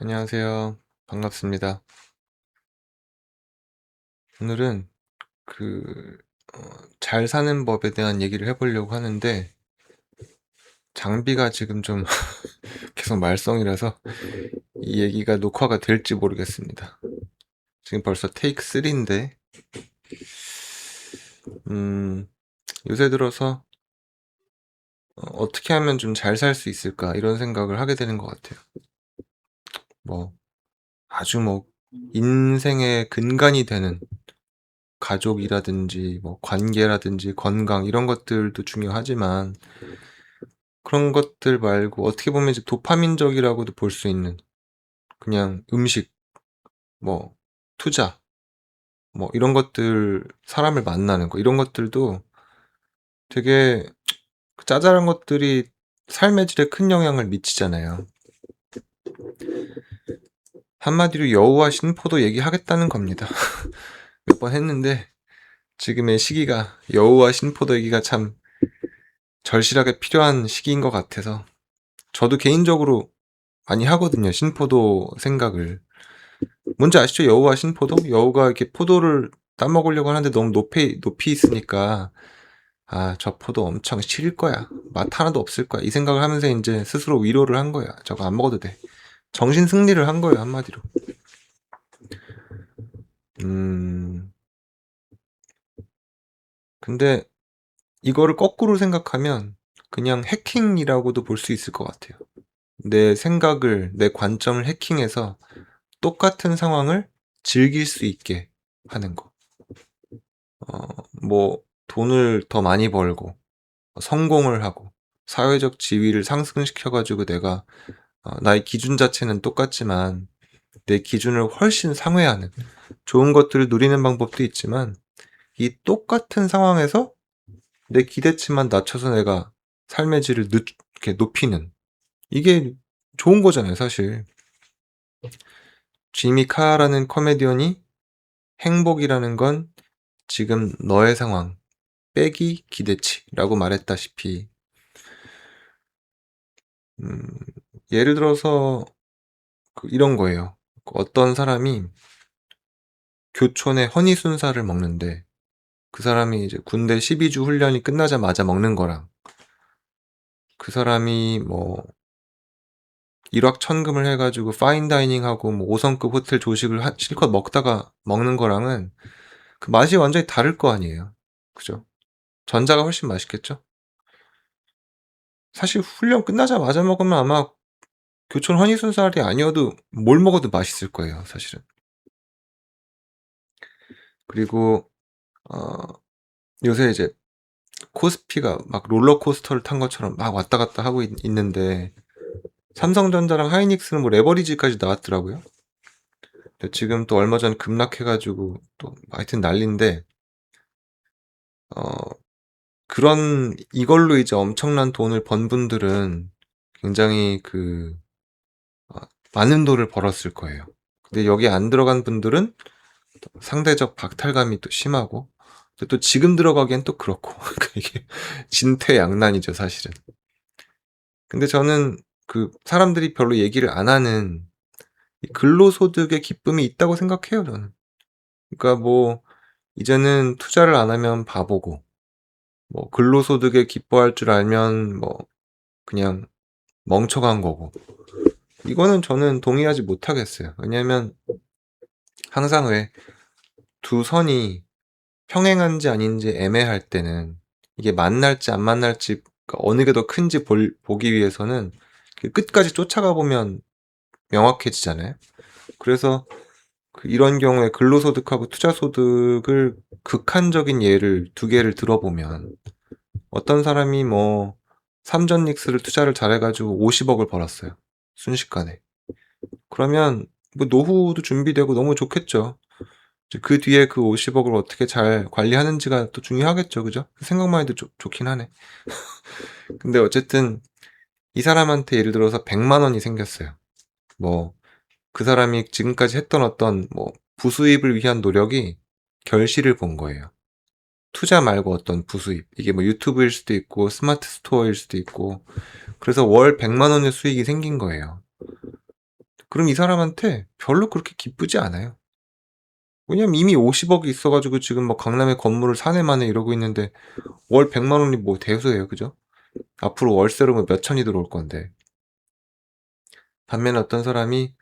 안녕하세요. 반갑습니다. 오늘은 그, 잘 사는 법에 대한 얘기를 해보려고 하는데, 장비가 지금 좀 계속 말썽이라서 이 얘기가 녹화가 될지 모르겠습니다. 지금 벌써 테이크 3인데, 음, 요새 들어서 떻게 하면 좀 잘 살 수 있을까, 이런 생각을 하게 되는 것 같아요. 뭐, 아주 뭐, 인생의 근간이 되는 가족이라든지, 뭐, 관계라든지, 건강, 이런 것들도 중요하지만, 그런 것들 말고 어떻게 보면 이제 도파민적이라고도 볼 수 있는 그냥 음식, 뭐 투자, 뭐 이런 것들, 사람을 만나는 거 이런 것들도 되게 짜잘한 것들이 삶의 질에 큰 영향을 미치잖아요. 한마디로 여우와 신포도 얘기하겠다는 겁니다. 몇 번 했는데 지금의 시기가 여우와 신포도 얘기가 참 절실하게 필요한 시기인 것 같아서 저도 개인적으로 많이 하거든요. 신포도 생각을. 뭔지 아시죠? 여우와 신포도? 여우가 이렇게 포도를 따먹으려고 하는데 너무 높이 있으니까, 아, 저 포도 엄청 시릴 거야. 맛 하나도 없을 거야. 이 생각을 하면서 이제 스스로 위로를 한 거야. 저거 안 먹어도 돼. 정신 승리를 한 거예요, 한마디로. 음, 근데 이거를 거꾸로 생각하면 그냥 해킹이라고도 볼 수 있을 것 같아요. 내 생각을, 내 관점을 해킹해서 똑같은 상황을 즐길 수 있게 하는 거. 어, 뭐, 돈을 더 많이 벌고, 성공을 하고 사회적 지위를 상승시켜가지고 내가 나의 기준 자체는 똑같지만 내 기준을 훨씬 상회하는 좋은 것들을 누리는 방법도 있지만 이 똑같은 상황에서 내 기대치만 낮춰서 내가 삶의 질을 이렇게 높이는 이게 좋은 거잖아요, 사실. 지미 카라는 코미디언이 행복이라는 건 지금 너의 상황 빼기 기대치라고 말했다시피 음, 예를 들어서 이런 거예요. 어떤 사람이 교촌에 허니순살을 먹는데 그 사람이 이제 군대 12주 훈련이 끝나자마자 먹는 거랑 그 사람이 뭐 일확천금을 해가지고 파인다이닝하고 뭐 5성급 호텔 조식을 실컷 먹다가 먹는 거랑은 그 맛이 완전히 다를 거 아니에요. 그죠? 전자가 훨씬 맛있겠죠? 사실 훈련 끝나자마자 먹으면 아마 교촌 허니순살이 아니어도 뭘 먹어도 맛있을 거예요, 사실은. 그리고 요새 이제 코스피가 막 롤러코스터를 탄 것처럼 막 왔다 갔다 하고 있는데 삼성전자랑 하이닉스는 뭐 레버리지까지 나왔더라고요. 근데 지금 또 얼마 전 급락해가지고 또 하여튼 난리인데 어 그런 이걸로 이제 엄청난 돈을 번 분들은 굉장히 어, 많은 돈을 벌었을 거예요. 근데 여기 안 들어간 분들은 상대적 박탈감이 또 심하고 근데 또 지금 들어가기엔 또 그렇고 이게 진퇴양난이죠, 사실은. 근데 저는 그 사람들이 별로 얘기를 안 하는 이 근로소득의 기쁨이 있다고 생각해요, 저는. 그러니까 뭐 이제는 투자를 안 하면 바보고, 뭐 근로소득에 기뻐할 줄 알면 뭐 그냥 멍청한 거고. 이거는 저는 동의하지 못하겠어요. 왜냐면 항상 왜 두 선이 평행한지 아닌지 애매할 때는 이게 만날지 안 만날지 그러니까 어느 게 더 큰지 보기 위해서는 끝까지 쫓아가 보면 명확해지잖아요. 그래서 이런 경우에 근로소득하고 투자소득을 극한적인 예를 두 개를 들어보면 어떤 사람이 뭐 삼전닉스를 투자를 잘해가지고 50억을 벌었어요. 순식간에. 그러면 뭐 노후도 준비되고 너무 좋겠죠. 이제 그 뒤에 그 50억을 어떻게 잘 관리하는지가 또 중요하겠죠. 그죠? 생각만 해도 좋긴 하네. 근데 어쨌든 이 사람한테 예를 들어서 100만 원이 생겼어요. 뭐 그 사람이 지금까지 했던 어떤 뭐 부수입을 위한 노력이 결실을 본 거예요. 투자 말고 어떤 부수입. 이게 뭐 유튜브일 수도 있고 스마트 스토어일 수도 있고 그래서 월 100만 원의 수익이 생긴 거예요. 그럼 이 사람한테 별로 그렇게 기쁘지 않아요. 왜냐면 이미 50억이 있어 가지고 지금 뭐 강남에 건물을 사네 마네 이러고 있는데 월 100만 원이 뭐 대수예요. 그죠? 앞으로 월세로 뭐 몇 천이 들어올 건데. 반면에 어떤 사람이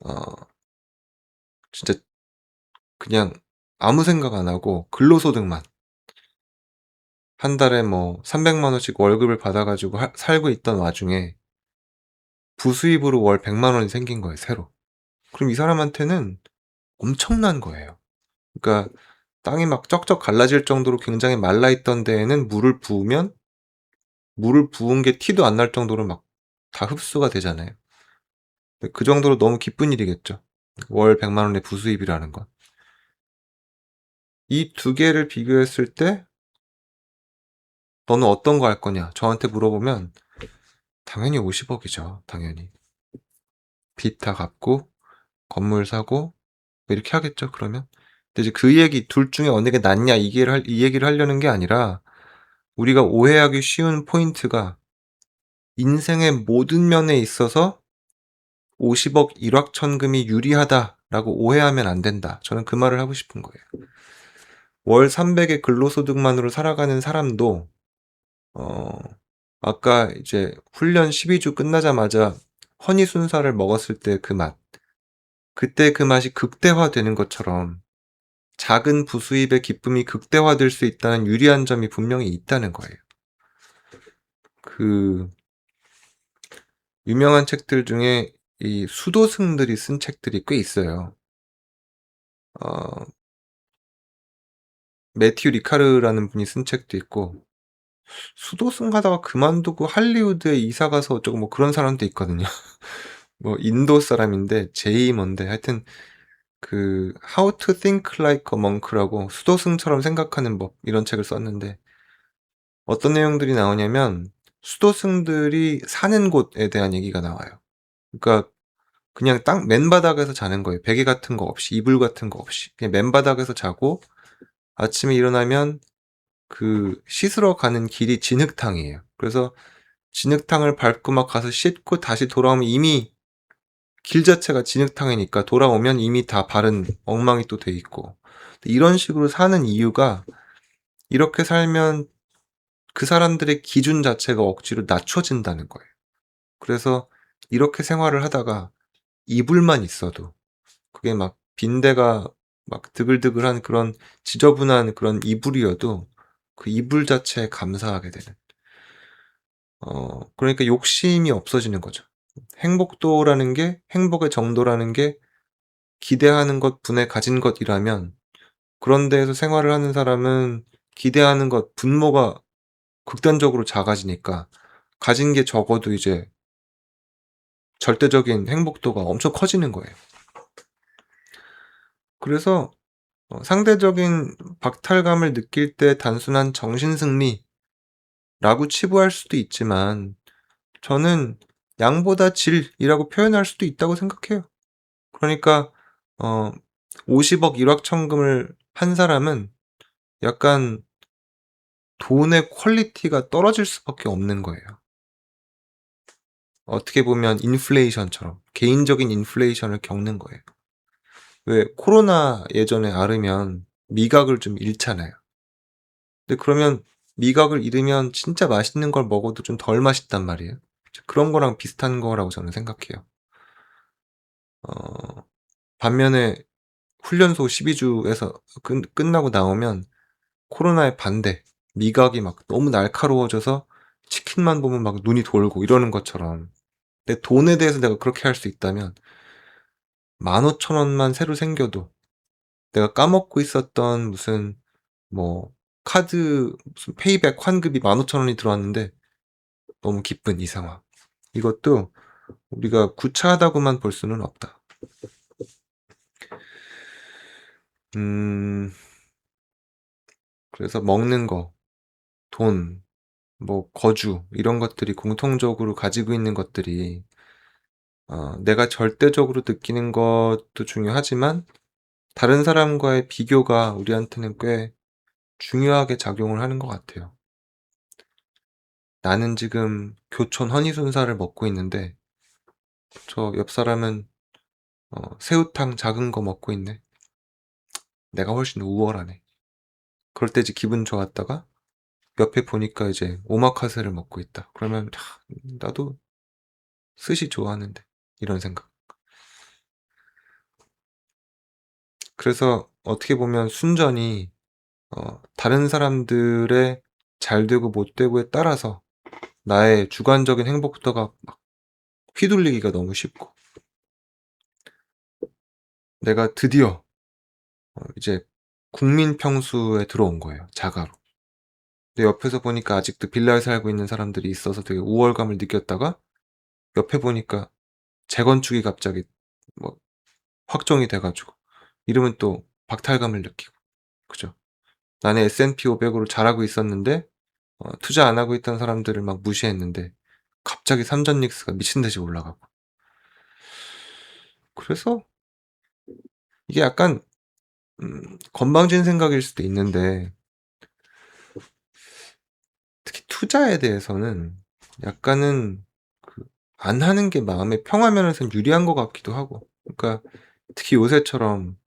어 진짜 그냥 아무 생각 안 하고 근로소득만 한 달에 뭐 300만 원씩 월급을 받아 가지고 살고 있던 와중에 부수입으로 월 100만 원이 생긴 거예요, 새로. 그럼 이 사람한테는 엄청난 거예요. 그러니까 땅이 막 쩍쩍 갈라질 정도로 굉장히 말라 있던 데에는 물을 부은 게 티도 안 날 정도로 막 다 흡수가 되잖아요. 그 정도로 너무 기쁜 일이겠죠. 월 100만 원의 부수입이라는 건. 이 두 개를 비교했을 때 "너는 어떤 거 할 거냐?" 저한테 물어보면 당연히 50억이죠, 당연히. 빚 다 갚고 건물 사고 뭐 이렇게 하겠죠, 그러면. 근데 이제 그 얘기 둘 중에 어느 게 낫냐 이 얘기를 하려는 게 아니라 우리가 오해하기 쉬운 포인트가 인생의 모든 면에 있어서 50억 일확천금이 유리하다라고 오해하면 안 된다. 저는 그 말을 하고 싶은 거예요. 월 300의 근로소득만으로 살아가는 사람도 어 아까 이제 훈련 12주 끝나자마자 허니순살을 먹었을 때 그 맛, 그때 그 맛이 극대화되는 것처럼 작은 부수입의 기쁨이 극대화될 수 있다는 유리한 점이 분명히 있다는 거예요. 그 유명한 책들 중에 이 수도승들이 쓴 책들이 꽤 있어요. 어 매튜 리카르라는 분이 쓴 책도 있고 수도승 하다가 그만두고 할리우드에 이사 가서 어쩌고 뭐 그런 사람도 있거든요. 뭐 인도 사람인데 제이 뭔데 하여튼 그 How to Think Like a Monk라고 수도승처럼 생각하는 법 이런 책을 썼는데 어떤 내용들이 나오냐면 수도승들이 사는 곳에 대한 얘기가 나와요. 그러니까 그냥 땅 맨바닥에서 자는 거예요. 베개 같은 거 없이 이불 같은 거 없이 그냥 맨바닥에서 자고 아침에 일어나면 그 씻으러 가는 길이 진흙탕이에요. 그래서 진흙탕을 밟고 막 가서 씻고 다시 돌아오면 이미 길 자체가 진흙탕이니까 돌아오면 이미 다 발은 엉망이 또 돼 있고 이런 식으로 사는 이유가 이렇게 살면 그 사람들의 기준 자체가 억지로 낮춰진다는 거예요. 그래서 이렇게 생활을 하다가 이불만 있어도 그게 막 빈대가 막 드글드글한 그런 지저분한 그런 이불이어도 그 이불 자체에 감사하게 되는 그러니까 욕심이 없어지는 거죠. 행복의 정도라는 게 기대하는 것 분에 가진 것이라면 그런 데에서 생활을 하는 사람은 기대하는 것 분모가 극단적으로 작아지니까 가진 게 적어도 이제 절대적인 행복도가 엄청 커지는 거예요. 그래서 상대적인 박탈감을 느낄 때 단순한 정신승리라고 치부할 수도 있지만 저는 양보다 질이라고 표현할 수도 있다고 생각해요. 그러니까 어 50억 일확천금을 한 사람은 약간 돈의 퀄리티가 떨어질 수밖에 없는 거예요. 어떻게 보면 인플레이션처럼 개인적인 인플레이션을 겪는 거예요. 왜 코로나 예전에 앓으면 미각을 좀 잃잖아요. 근데 그러면 미각을 잃으면 진짜 맛있는 걸 먹어도 좀 덜 맛있단 말이에요. 그런 거랑 비슷한 거라고 저는 생각해요. 어 반면에 훈련소 12주에서 끝나고 나오면 코로나의 반대, 미각이 막 너무 날카로워져서 치킨만 보면 막 눈이 돌고 이러는 것처럼 내 돈에 대해서 내가 그렇게 할 수 있다면 15,000원만 새로 생겨도 내가 까먹고 있었던 무슨 뭐 카드 무슨 페이백 환급이 15,000원이 들어왔는데 너무 기쁜 이 상황. 이것도 우리가 구차하다고만 볼 수는 없다. 음 그래서 먹는 거, 돈, 뭐 거주 이런 것들이 공통적으로 가지고 있는 것들이 내가 절대적으로 느끼는 것도 중요하지만 다른 사람과의 비교가 우리한테는 꽤 중요하게 작용을 하는 것 같아요. 나는 지금 교촌 허니순살을 먹고 있는데 저 옆 사람은 새우탕 작은 거 먹고 있네. 내가 훨씬 우월하네. 그럴 때 이제 기분 좋았다가 옆에 보니까 이제 오마카세를 먹고 있다. 그러면 나도 스시 좋아하는데 이런 생각. 그래서 어떻게 보면 순전히 다른 사람들의 잘 되고 못 되고에 따라서 나의 주관적인 행복도가 막 휘둘리기가 너무 쉽고, 내가 드디어 이제 국민 평수에 들어온 거예요, 자가로. 근데 옆에서 보니까 아직도 빌라에 살고 있는 사람들이 있어서 되게 우월감을 느꼈다가 옆에 보니까 재건축이 갑자기 뭐 확정이 돼 가지고 이러면 또 박탈감을 느끼고, 그죠? 나는 S&P 500으로 잘하고 있었는데 투자 안 하고 있던 사람들을 막 무시했는데 갑자기 삼전닉스가 미친 듯이 올라가고. 그래서 이게 약간 건방진 생각일 수도 있는데, 특히 투자에 대해서는 약간은 그 안 하는 게 마음의 평화 면에서는 유리한 것 같기도 하고. 그러니까 특히 요새처럼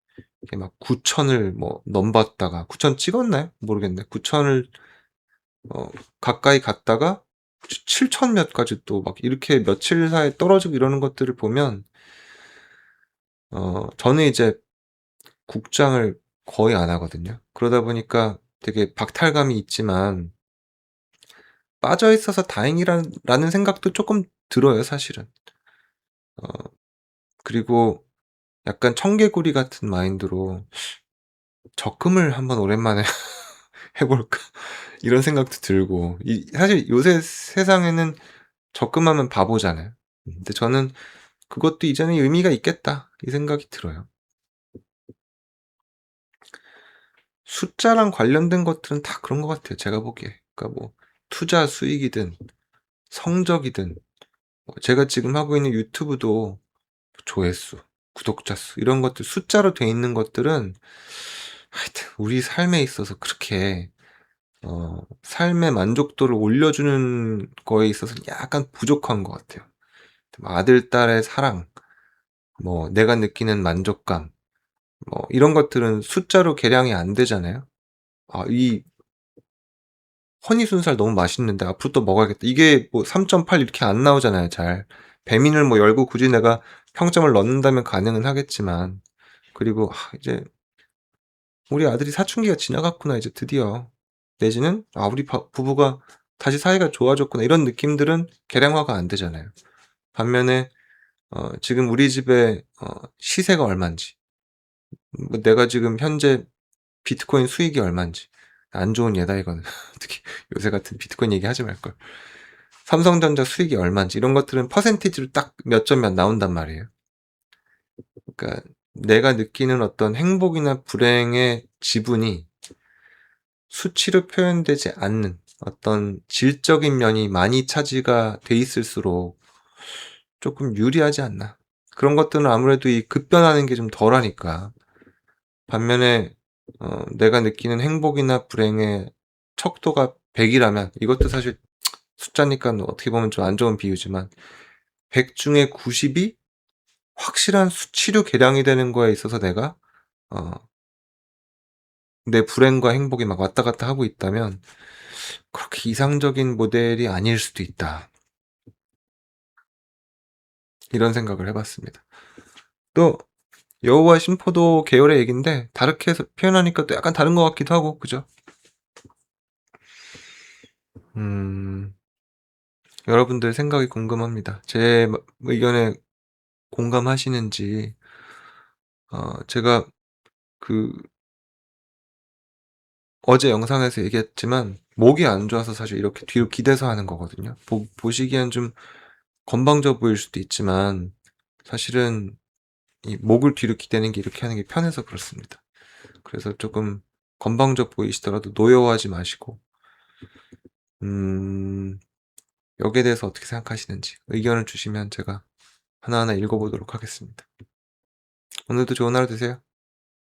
이렇게 막 9천을 뭐 넘봤다가 9천 찍었나요? 모르겠네. 9천을 가까이 갔다가 7천 몇까지 또 막 이렇게 며칠 사이에 떨어지고 이러는 것들을 보면 저는 이제 국장을 거의 안 하거든요. 그러다 보니까 되게 박탈감이 있지만 빠져 있어서 다행이라는 생각도 조금 들어요, 사실은. 어 그리고 약간 청개구리 같은 마인드로 '적금을 한번 오랜만에 해 볼까?' 이런 생각도 들고, 이 사실 요새 세상에는 적금하면 바보잖아요. 근데 저는 '그것도 이제는 의미가 있겠다.' 이 생각이 들어요. 숫자랑 관련된 것들은 다 그런 것 같아요, 제가 보기에. 그러니까 뭐 투자 수익이든 성적이든, 제가 지금 하고 있는 유튜브도 조회수, 구독자 수 이런 것들 숫자로 돼 있는 것들은 하여튼 우리 삶에 있어서 그렇게 삶의 만족도를 올려주는 거에 있어서는 약간 부족한 것 같아요. 뭐 아들, 딸의 사랑, 뭐 내가 느끼는 만족감, 뭐 이런 것들은 숫자로 계량이 안 되잖아요. '이 허니순살 너무 맛있는데 앞으로 또 먹어야겠다.' 이게 뭐 3.8 이렇게 안 나오잖아요, 잘. 배민을 뭐 열고 굳이 내가 평점을 넣는다면 가능은 하겠지만. 그리고 이제 '우리 아들이 사춘기가 지나갔구나 이제 드디어.' 내지는 '우리 부부가 다시 사이가 좋아졌구나.' 이런 느낌들은 계량화가 안 되잖아요. 반면에 지금 우리 집의 시세가 얼만지, 뭐 내가 지금 현재 비트코인 수익이 얼만지, 안 좋은 예다 이거는. 특히 요새 같은 비트코인 얘기하지 말걸. 삼성전자 수익이 얼만지 이런 것들은 퍼센티지로 딱 몇 점 몇 나온단 말이에요. 그러니까 내가 느끼는 어떤 행복이나 불행의 지분이 수치로 표현되지 않는 어떤 질적인 면이 많이 차지가 돼 있을수록 조금 유리하지 않나. 그런 것들은 아무래도 이 급변하는 게 좀 덜하니까. 반면에 내가 느끼는 행복이나 불행의 척도가 100 이라면, 이것도 사실 숫자니까 어떻게 보면 좀 안 좋은 비유지만 100 중에 90이 확실한 수치로 계량이 되는 거에 있어서 내가 어 내 불행과 행복이 막 왔다 갔다 하고 있다면 '그렇게 이상적인 모델이 아닐 수도 있다.' 이런 생각을 해 봤습니다. 또 여우와 심포도 계열의 얘기인데 다르게 해서 표현하니까 또 약간 다른 것 같기도 하고, 그죠? 음 여러분들 생각이 궁금합니다. 제 의견에 공감하시는지. 제가 그 어제 영상에서 얘기했지만 목이 안 좋아서 사실 이렇게 뒤로 기대서 하는 거거든요. 보시기엔 좀 건방져 보일 수도 있지만 사실은 이 목을 뒤로 기대는 게 이렇게 하는 게 편해서 그렇습니다. 그래서 조금 건방져 보이시더라도 노여워하지 마시고, 음 여기에 대해서 어떻게 생각하시는지 의견을 주시면 제가 하나하나 읽어보도록 하겠습니다. 오늘도 좋은 하루 되세요.